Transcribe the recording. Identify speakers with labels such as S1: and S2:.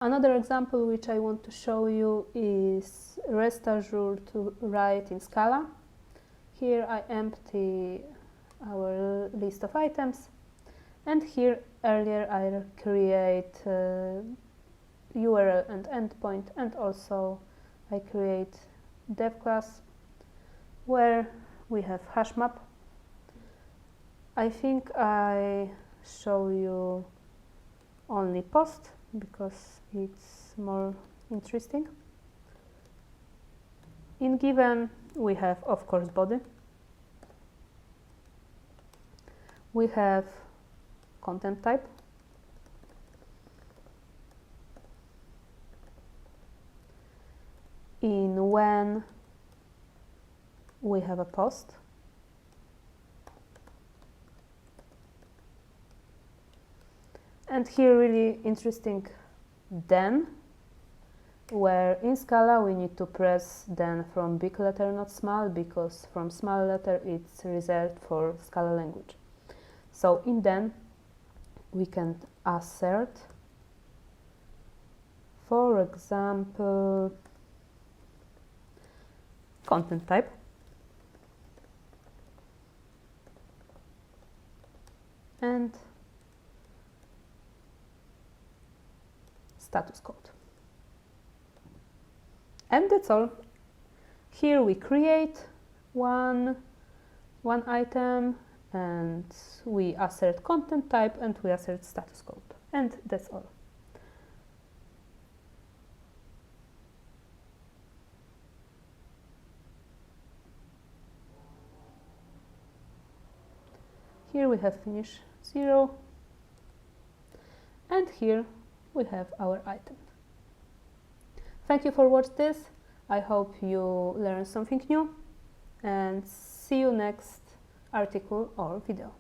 S1: Another example which I want to show you is REST Azure to write in Scala. Here I empty our list of items, and here earlier I create URL and endpoint, and also I create dev class where we have hash map. I think I show you only post because it's more interesting. In given we have of course body, we have content type, in when we have a post, and here really interesting then, where in Scala we need to press then from big letter, not small, because from small letter it's reserved for Scala language. So in then we can assert, for example, content type, and status code. And that's all. Here we create one item, and we assert content type, and we assert status code, and that's all. Here we have finish 0, and here we have our item. Thank you for watching this. I hope you learned something new, and see you next article or video.